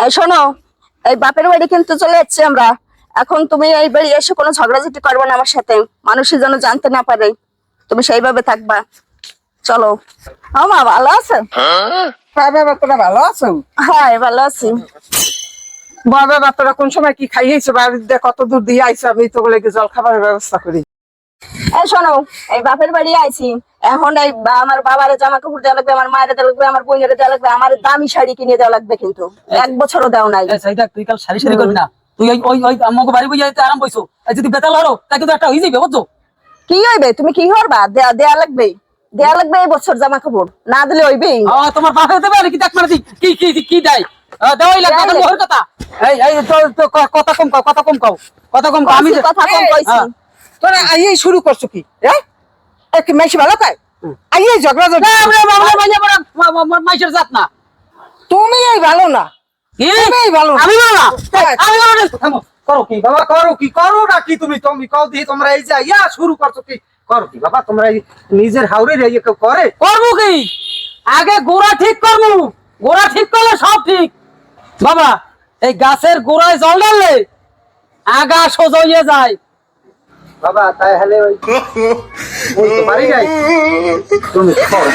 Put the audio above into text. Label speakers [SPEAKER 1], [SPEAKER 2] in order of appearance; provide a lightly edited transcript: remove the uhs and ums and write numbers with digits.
[SPEAKER 1] এই শোনো, এই বাপের বাড়ি কিন্তু চলে যাচ্ছি আমরা। এখন তুমি এই বাড়ি এসে কোনো ঝগড়াঝাটি করবে না আমার সাথে, মানুষের যেন জানতে না পারে। তুমি সেইভাবে থাকবা। চলো। মা ভালো আছেন?
[SPEAKER 2] হ্যাঁ বাবা, তোরা ভালো আছো?
[SPEAKER 1] হ্যাঁ ভালো আছি।
[SPEAKER 2] বাবা, তোরা কোন সময় কি খাইয়েছো? বাড়িতে কত দূর দিয়ে আইছো? আমি তো বলে জল খাবারের ব্যবস্থা করি।
[SPEAKER 1] এই শোনো, এই বাপের বাড়ি আইছি। এখন এই আমার বাবার জামা কাপড় দেওয়া লাগবে, আমার মায়ের দেওয়া লাগবে, আমার বোনের দেওয়া লাগবে, আমার দামি শাড়ি কিনে দেওয়া লাগবে, কিন্তু 1 বছরও দেও নাই।
[SPEAKER 3] তুই কাল সারি সারি করবি না। তুই ওই ওই ওই আমাকে বাড়ি বইয়া আরাম পাইছো। যদি বেতাল হলো তাই কিন্তু একটা হয়ে যাবে, বুঝছো?
[SPEAKER 1] কি হইবে? তুমি কি করবা? দেয়া লাগবে, দেয়া লাগবে এই বছর জামা কাপড়, না দিলে হইবে?
[SPEAKER 3] তোমার বাপে দেবে নাকি? দেখ মানে কি কি কি দেয়? দেওয়াই লাগবে, এখন ওর কথা। এই তো কথা কম কও, কথা কম কও, কথা কম কও। আমি
[SPEAKER 1] কথা কম কইছি।
[SPEAKER 2] তোরা আইয়ে শুরু করছো কি? হ্যাঁ, কি মেশি ভালো খায়? আইয়ে ঝগড়া ঝগড়া।
[SPEAKER 3] মাইশের জাত না।
[SPEAKER 2] তুমি এই ভালো না, তুমি এই ভালো না।
[SPEAKER 3] আমি বলো না, আমি বলো না।
[SPEAKER 4] করো কি বাবা, করো কি? করো না কি তুমি? তুমি কও দিয়ে তোমরা এই যে ইয়া শুরু করছো কি? করো কি বাবা? তোমরা এই নিজের হাউরে রে কেউ করে?
[SPEAKER 3] করবো কি? আগে গোড়া ঠিক করবো, গোড়া ঠিক করলে সব ঠিক। বাবা, এই গাছের গোড়ায় জল ঢাললে আগা সোজা হয়ে যায়।
[SPEAKER 4] বাবা তাই হলে ওই ওই তো বাড়ি যাই তুমি করো।